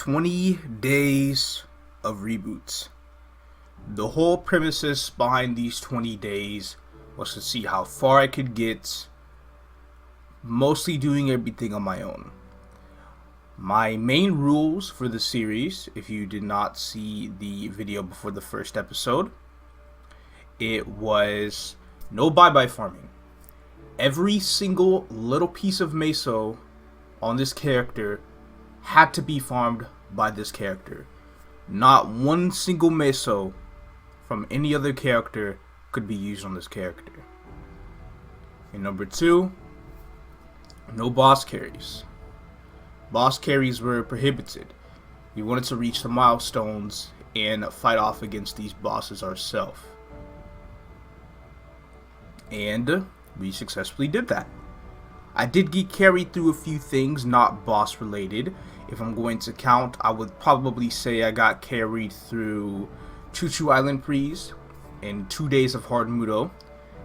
20 days of reboots. The whole premises behind these 20 days was to see how far I could get, mostly doing everything on my own. My main rules for the series, if you did not see the video before the first episode, it was no bye-bye farming. Every single little piece of meso on this character had to be farmed by this character. Not one single meso from any other character could be used on this character. And number two, no boss carries. Boss carries were prohibited. We wanted to reach the milestones and fight off against these bosses ourselves. And we successfully did that. I did get carried through a few things not boss related. If I'm going to count, I would probably say I got carried through Choo Choo Island Freeze in 2 days of Hard Mudo.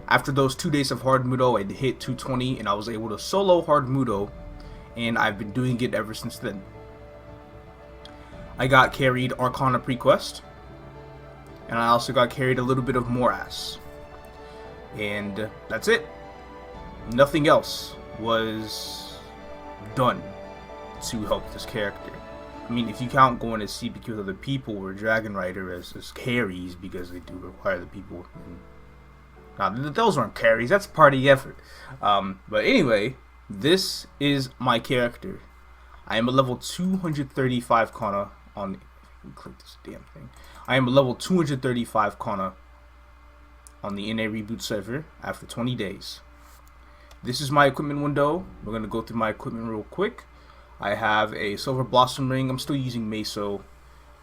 After those 2 days of Hard Mudo, I hit 220 and I was able to solo Hard Mudo, and I've been doing it ever since then. I got carried Arcana Prequest, and I also got carried a little bit of Morass. And that's it. Nothing else was done to help this character. I mean, if you count going to CPQ with other people or Dragon Rider as carries, because they do require the people. Now, those aren't carries, that's part of the effort. But anyway, this is my character. I am a level 235 Kana on... click this damn thing. I am a level 235 Kana on the NA Reboot server after 20 days. This is my equipment window. We're going to go through my equipment real quick. I have a Silver Blossom Ring. I'm still using Meso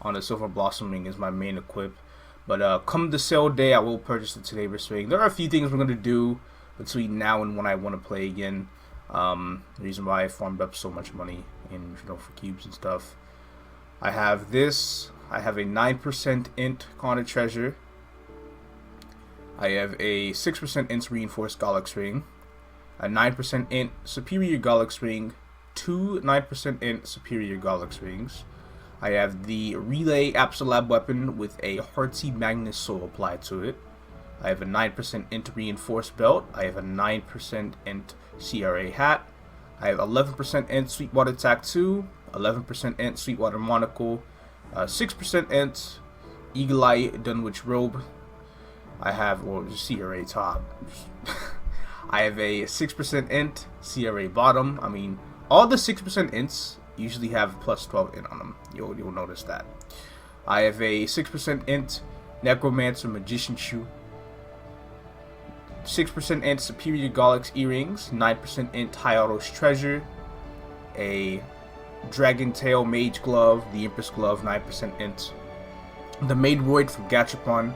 on a Silver Blossom Ring as my main equip. But come the sale day, I will purchase the Tenebris Ring. There are a few things we're going to do between now and when I want to play again. The reason why I farmed up so much money in, for cubes and stuff. I have this. I have a 9% int Kana Treasure. I have a 6% int Reinforced Gollux Ring. A 9% int Superior Gollux Ring. Two 9% int Superior Gollux Rings. I have the Relay Absolab Weapon with a Heartsy Magnus Soul applied to it. I have a 9% int Reinforced Belt. I have a 9% int CRA Hat. I have 11% int Sweetwater Tattoo. 11% int Sweetwater Monocle. 6% int Eagle Eye Dunwich Robe. I have, well, just CRA top. I have a 6% int CRA bottom. I mean, all the 6% ints usually have plus 12 int on them. You'll notice that. I have a 6% int Necromancer Magician Shoe. 6% int Superior Gollux Earrings. 9% int Hyaros Treasure. A Dragon Tail Mage Glove. The Empress Glove. 9% int. The Maidroid from Gachapon.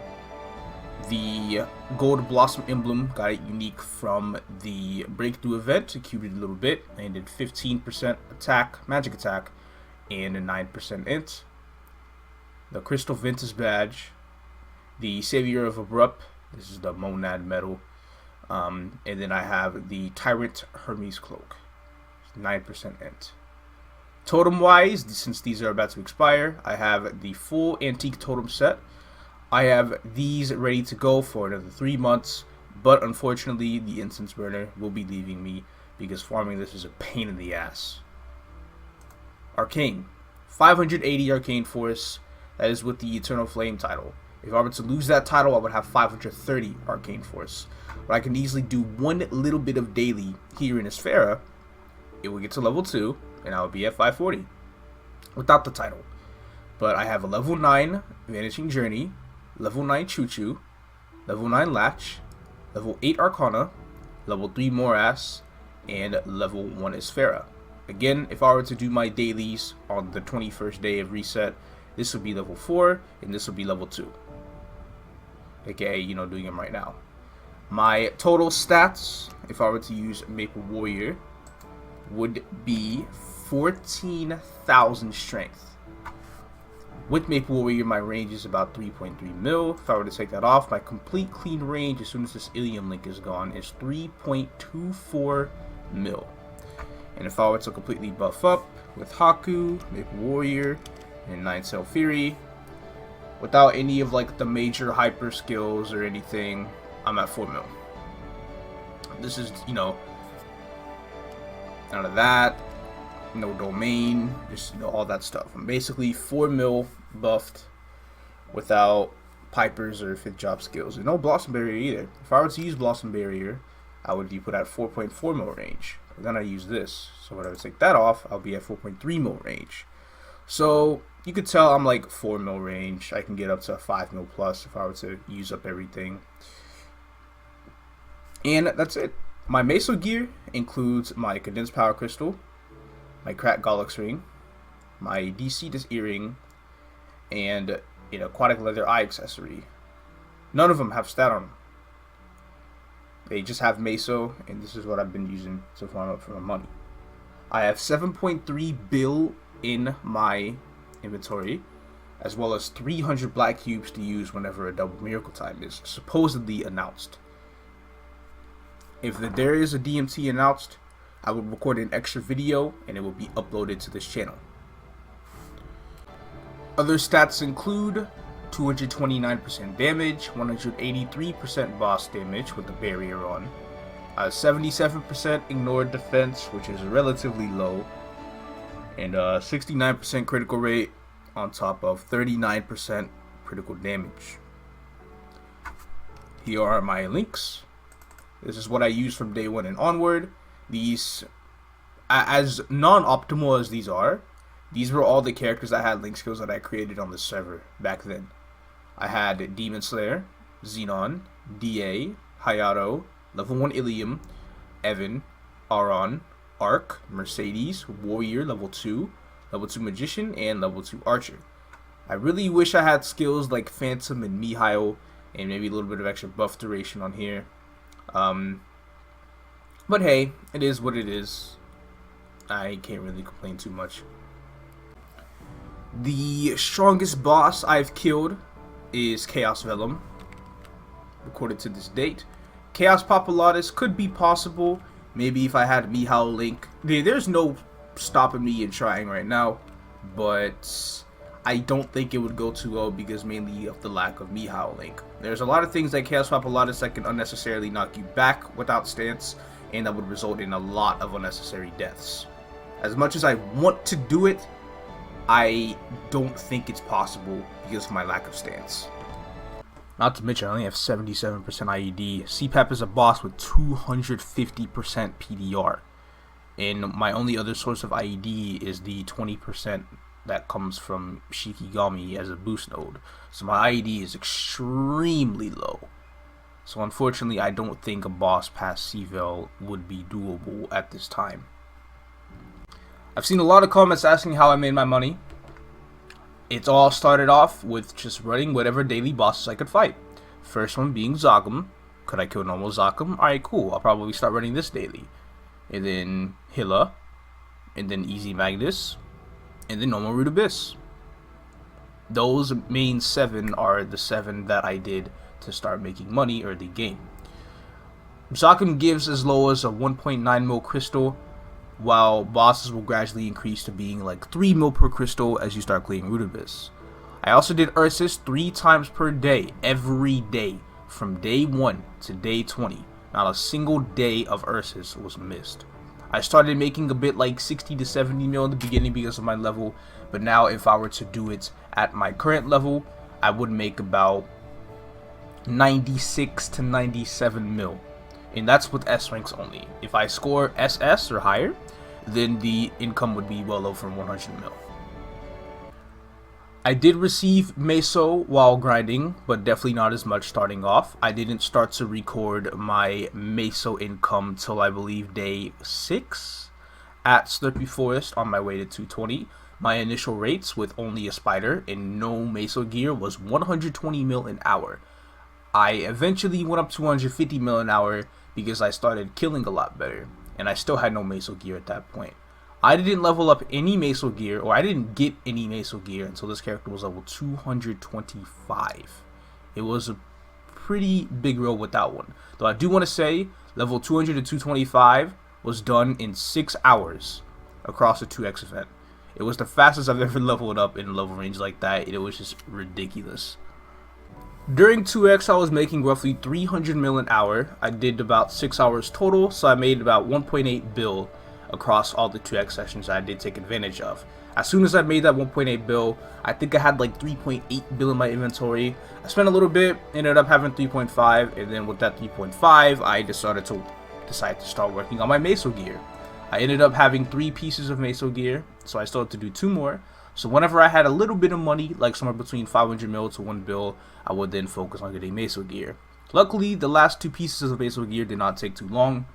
The Gold Blossom Emblem, got it unique from the Breakthrough event, secured it a little bit, and did 15% attack, magic attack, and a 9% int. The Crystal Ventus Badge, the Savior of Abrupt, this is the Monad Medal, and then I have the Tyrant Hermes Cloak, 9% int. Totem-wise, since these are about to expire, I have the full Antique Totem set. I have these ready to go for another 3 months, but unfortunately the incense burner will be leaving me because farming this is a pain in the ass. Arcane. 580 Arcane Force, that is with the Eternal Flame title. If I were to lose that title, I would have 530 Arcane Force. But I can easily do one little bit of daily here in Esfera. It will get to level 2, and I will be at 540 without the title. But I have a level 9 Vanishing Journey, level 9 Choo Choo, level 9 Latch, level 8 Arcana, level 3 Morass, and level 1 Esfera. Again, if I were to do my dailies on the 21st day of reset, this would be level 4, and this would be level 2. AKA, doing them right now. My total stats, if I were to use Maple Warrior, would be 14,000 strength. With Maple Warrior, my range is about 3.3 mil. If I were to take that off, my complete clean range, as soon as this Ilium link is gone, is 3.24 mil. And if I were to completely buff up with Haku, Maple Warrior, and Nine Tail Fury. Without any of like the major hyper skills or anything, I'm at 4 mil. This is, you know, none of that, no domain, just, you know, all that stuff. I'm basically 4 mil buffed without Pipers or 5th job skills. And no Blossom Barrier either. If I were to use Blossom Barrier, I would be put at 4.4 mil range. But then I use this. So when I would take that off, I'll be at 4.3 mil range. So you could tell I'm like 4 mil range. I can get up to 5 mil plus if I were to use up everything. And that's it. My Meso gear includes my Condensed Power Crystal, my Cracked Gollux Ring, my DC Earring, and an Aquatic Leather Eye Accessory. None of them have stat on them. They just have Meso, and this is what I've been using to farm up for my money. I have 7.3 bill in my inventory, as well as 300 black cubes to use whenever a double miracle time is supposedly announced. If there is a DMT announced, I will record an extra video and it will be uploaded to this channel. Other stats include 229% damage, 183% boss damage with the barrier on, 77% ignored defense, which is relatively low, and 69% critical rate on top of 39% critical damage. Here are my links. This is what I use from day 1 and onward. These, as non-optimal as these are, these were all the characters that had link skills that I created on the server back then. I had Demon Slayer, Xenon, DA, Hayato, level 1 Ilium, Evan, Aron, Arc, Mercedes, Warrior, level 2 Magician, and level 2 Archer. I really wish I had skills like Phantom and Mihail, and maybe a little bit of extra buff duration on here. But hey, it is what it is. I can't really complain too much. The strongest boss I've killed is Chaos Velum, recorded to this date. Chaos Populatus could be possible, maybe if I had Mihail Link. There's no stopping me in trying right now, but I don't think it would go too well because mainly of the lack of Mihail Link. There's a lot of things like Chaos Populatus that can unnecessarily knock you back without stance, and that would result in a lot of unnecessary deaths. As much as I want to do it, I don't think it's possible because of my lack of stance. Not to mention, I only have 77% IED. CPAP is a boss with 250% PDR. And my only other source of IED is the 20% that comes from Shikigami as a boost node. So my IED is extremely low. So unfortunately, I don't think a boss past CVL would be doable at this time. I've seen a lot of comments asking how I made my money. It's all started off with just running whatever daily bosses I could fight. First one being Zagum. Could I kill normal Zagum? Alright, cool. I'll probably start running this daily. And then Hilla. And then Easy Magnus. And then normal Root Abyss. Those main 7 are the 7 that I did to start making money early game. Zagum gives as low as a 1.9 mil crystal, while bosses will gradually increase to being like 3 mil per crystal as you start clearing Root Abyss. I also did Ursus 3 times per day, every day, from day 1 to day 20. Not a single day of Ursus was missed. I started making a bit like 60 to 70 mil in the beginning because of my level, but now if I were to do it at my current level, I would make about 96 to 97 mil. And that's with S ranks only. If I score SS or higher, then the income would be well over 100 mil. I did receive Meso while grinding, but definitely not as much starting off. I didn't start to record my Meso income till I believe day 6 at Slurpy Forest on my way to 220. My initial rates with only a spider and no Meso gear was 120 mil an hour. I eventually went up to 150 mil an hour because I started killing a lot better, and I still had no Meso gear at that point. I didn't level up any Meso gear, or I didn't get any Meso gear until this character was level 225. It was a pretty big roll without one. Though I do want to say, level 200 to 225 was done in 6 hours across the 2x event. It was the fastest I've ever leveled up in level range like that. It was just ridiculous. During 2x, I was making roughly 300 mil an hour. I did about 6 hours total, so I made about 1.8 bill across all the 2x sessions I did take advantage of. As soon as I made that 1.8 bill, I think I had like 3.8 bill in my inventory. I spent a little bit, ended up having 3.5, and then with that 3.5, I decided to start working on my meso gear. I ended up having 3 pieces of meso gear, so I still had to do 2 more. So whenever I had a little bit of money, like somewhere between 500 mil to 1 bill, I would then focus on getting meso gear. Luckily, the last 2 pieces of meso gear did not take too long.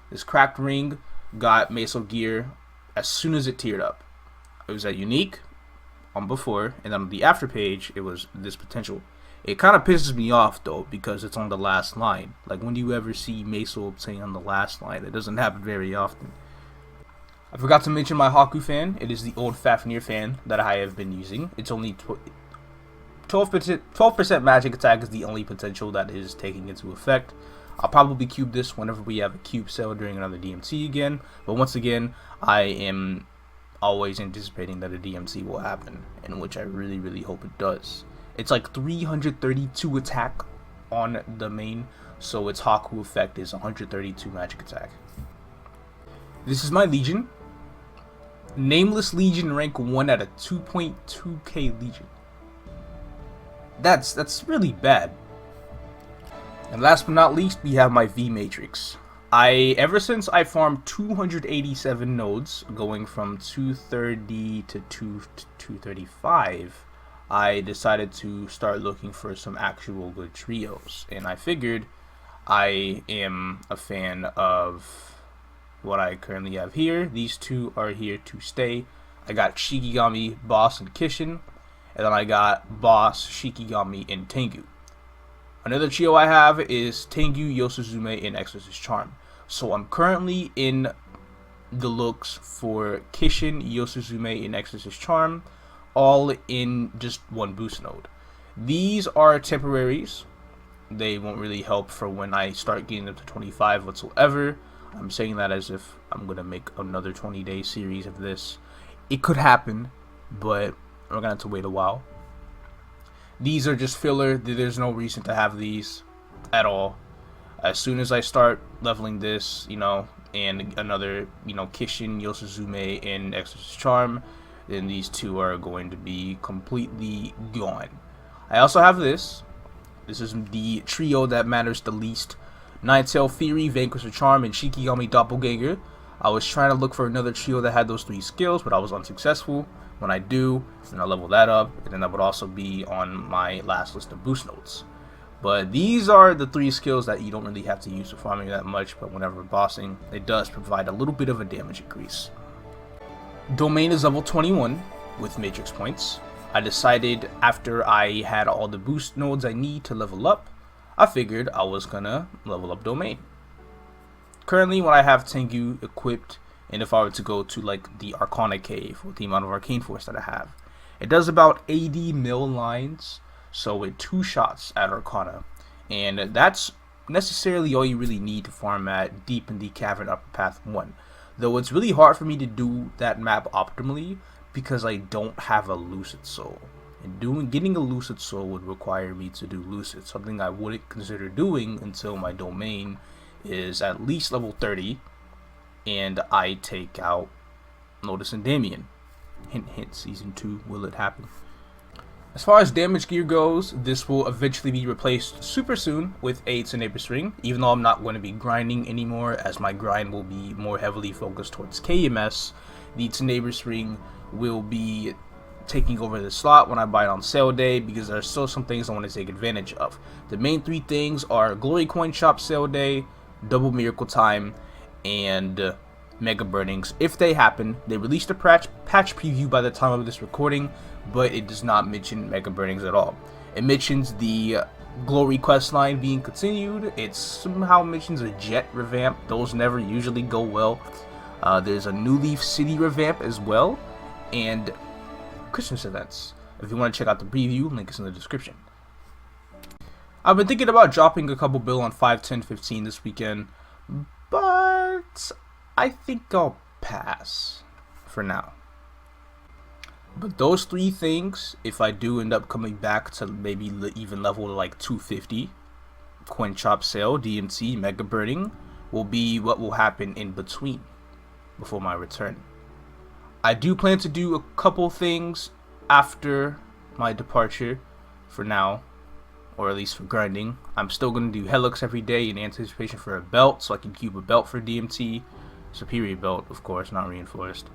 This cracked ring got meso gear as soon as it tiered up. It was at unique on before, and on the after page, it was this potential. It kind of pisses me off though, because it's on the last line. Like, when do you ever see meso obtain on the last line? It doesn't happen very often. I forgot to mention my Haku fan. It is the old Fafnir fan that I have been using. It's only 12% magic attack is the only potential that is taking into effect. I'll probably cube this whenever we have a cube sale during another DMT again. But once again, I am always anticipating that a DMT will happen, in which I really, really hope it does. It's like 332 attack on the main, so its Haku effect is 132 magic attack. This is my Legion. Nameless Legion, rank 1 at a 2.2k Legion. That's really bad. And last but not least, we have my V Matrix. Ever since I farmed 287 nodes, going from 230 to 235, I decided to start looking for some actual good trios. And I figured I am a fan of what I currently have here. These 2 are here to stay. I got Shikigami, Boss, and Kishin. And then I got Boss, Shikigami, and Tengu. Another trio I have is Tengu, Yosuzume, and Exorcist Charm. So I'm currently in the looks for Kishin, Yosuzume, and Exorcist Charm, all in just 1 boost node. These are temporaries. They won't really help for when I start getting up to 25 whatsoever. I'm saying that as if I'm going to make another 20-day series of this. It could happen, but we're going to have to wait a while. These are just filler. There's no reason to have these at all. As soon as I start leveling this, and another, Kishin, Yosuzume, and Exorcist Charm, then these 2 are going to be completely gone. I also have this. This is the trio that matters the least. Nine-Tail Fury, Vanquisher Charm, and Shikigami Doppelganger. I was trying to look for another trio that had those 3 skills, but I was unsuccessful. When I do, then I'll level that up, and then that would also be on my last list of boost nodes. But these are the 3 skills that you don't really have to use for farming that much, but whenever bossing, it does provide a little bit of a damage increase. Domain is level 21 with Matrix points. I decided after I had all the boost nodes I need to level up, I figured I was gonna level up Domain. Currently, when I have Tengu equipped, and if I were to go to like the Arcana Cave with the amount of Arcane Force that I have, it does about 80 mil lines, so with 2 shots at Arcana, and that's necessarily all you really need to farm at Deep in the Cavern Upper Path 1. Though it's really hard for me to do that map optimally because I don't have a Lucid Soul. And getting a Lucid Soul would require me to do Lucid, something I wouldn't consider doing until my Domain is at least level 30 and I take out Lotus and Damien. Hint hint, season 2, will it happen? As far as damage gear goes, this will eventually be replaced super soon with a Tenebris Ring, even though I'm not going to be grinding anymore, as my grind will be more heavily focused towards KMS. The Tenebris Ring will be taking over the slot when I buy it on sale day, because there are still some things I want to take advantage of. The main 3 things are Glory Coin Shop sale day, Double Miracle Time, and Mega Burnings. If they happen, they released a patch preview by the time of this recording, but it does not mention Mega Burnings at all. It mentions the Glory quest line being continued. It somehow mentions a Jet revamp. Those never usually go well. There's a New Leaf City revamp as well, and Christmas events. If you want to check out the preview, link is in the description. I've been thinking about dropping a couple bill on 5, 10, 15 this weekend, but I think I'll pass for now. But those three things, if I do end up coming back to maybe even level like 250, coin chop sale, DMT, mega burning, will be what will happen in between before my return. I do plan to do a couple things after my departure for now, or at least for grinding. I'm still going to do Helix every day in anticipation for a belt, so I can cube a belt for DMT. Superior belt, of course, not reinforced.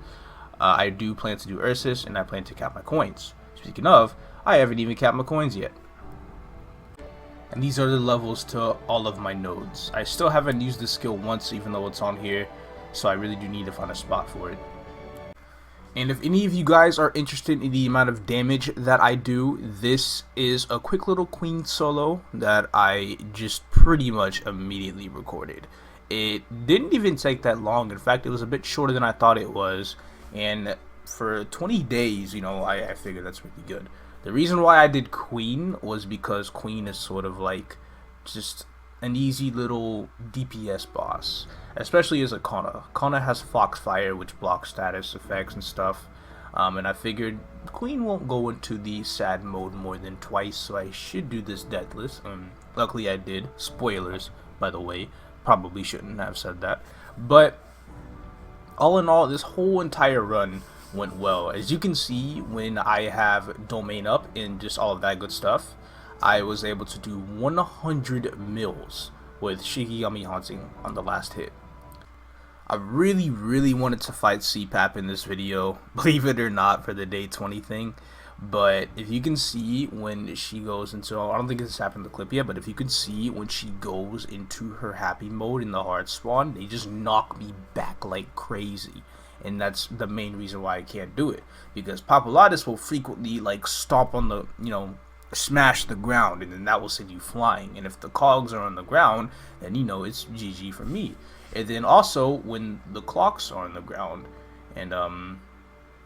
I do plan to do Ursus, and I plan to cap my coins. Speaking of, I haven't even capped my coins yet. And these are the levels to all of my nodes. I still haven't used this skill once, even though it's on here, so I really do need to find a spot for it. And if any of you guys are interested in the amount of damage that I do, this is a quick little queen solo that I just pretty much immediately recorded. It didn't even take that long. In fact, it was a bit shorter than I thought it was. And for 20 days, you know, I figured that's really good. The reason why I did Queen was because Queen is sort of like just an easy little DPS boss, especially as a Kana. Kana has Foxfire, which blocks status effects and stuff, and I figured Queen won't go into the sad mode more than twice, so I should do this deathless. Luckily I did. Spoilers, by the way. Probably shouldn't have said that. But all in all, this whole entire run went well. As you can see, when I have domain up and just all of that good stuff, I was able to do 100 mils with Shikigami Haunting on the last hit. I really wanted to fight CPAP in this video, believe it or not, for the day 20 thing. But if you can see when she goes into, I don't think this happened in the clip yet, but if you can see when she goes into her happy mode in the hard spawn, they just knock me back like crazy. And that's the main reason why I can't do it, because Populatis will frequently like stomp on the, you know, smash the ground, and then that will send you flying. And if the cogs are on the ground, then you know it's GG for me. And then also when the clocks are on the ground, and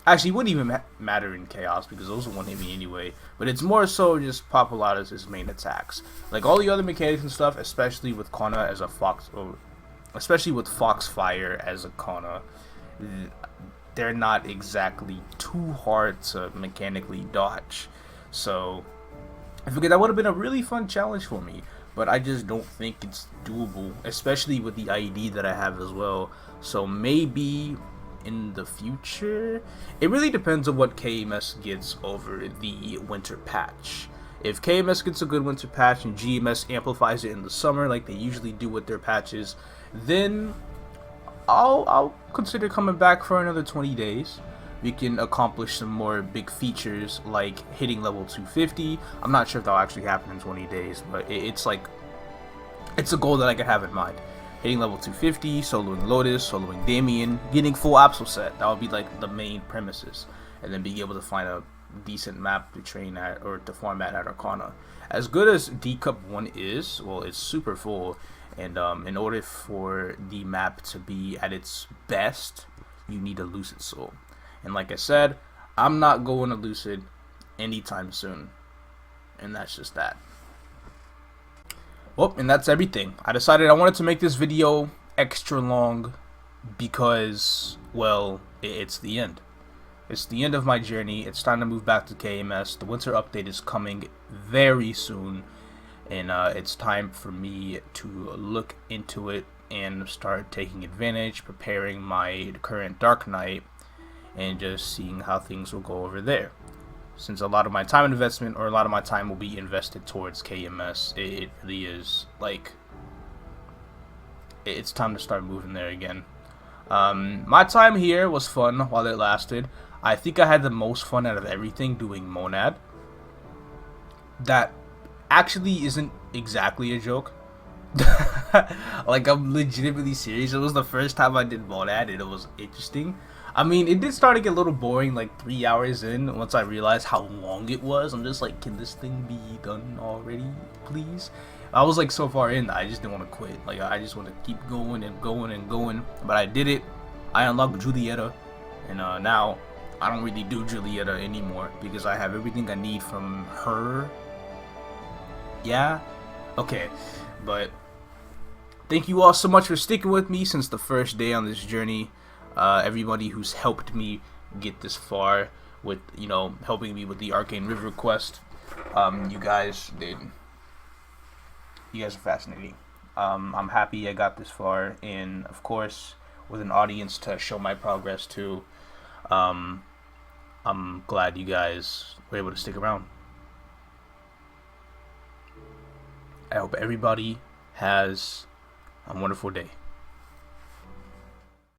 actually it wouldn't even matter in chaos because those won't hit me anyway, but it's more so just Populatis' main attacks. Like all the other mechanics and stuff, especially with Kana as a fox, or especially with Foxfire as a Kana, they're not exactly too hard to mechanically dodge. So I figured that would have been a really fun challenge for me, but I just don't think it's doable, especially with the IED that I have as well. So maybe in the future, it really depends on what KMS gets over the winter patch. If KMS gets a good winter patch and GMS amplifies it in the summer like they usually do with their patches, then I'll consider coming back for another 20 days. We can accomplish some more big features like hitting level 250. I'm not sure if that'll actually happen in 20 days, but it's like, it's a goal that I could have in mind. Hitting level 250, soloing Lotus, soloing Damien, getting full Absol set. That would be like the main premises. And then being able to find a decent map to train at, or to farm at Arcana. As good as D Cup 1 is, well, it's super full. And in order for the map to be at its best, you need a Lucid Soul. And like I said, I'm not going to Lucid anytime soon. And that's just that. Well, and that's everything. I decided I wanted to make this video extra long because, well, it's the end. It's the end of my journey. It's time to move back to KMS. The winter update is coming very soon. And it's time for me to look into it and start taking advantage, preparing my current Dark Knight, and just seeing how things will go over there. Since a lot of my time investment, or a lot of my time will be invested towards KMS, it really is like, it's time to start moving there again. My time here was fun while it lasted. I think I had the most fun out of everything doing Monad. That actually isn't exactly a joke. Like, I'm legitimately serious. It was the first time I did Monad and it was interesting. I mean, it did start to get a little boring like 3 hours in once I realized how long it was. I'm just like, can this thing be done already, please? I was like so far in that I just didn't want to quit. Like, I just want to keep going and going and going. But I did it. I unlocked Julieta, and now I don't really do Julieta anymore because I have everything I need from her. Yeah? Okay. But thank you all so much for sticking with me since the first day on this journey. Everybody who's helped me get this far, with, you know, helping me with the Arcane River quest. You guys are fascinating. I'm happy I got this far, and of course, with an audience to show my progress to. Um, I'm glad you guys were able to stick around. I hope everybody has a wonderful day.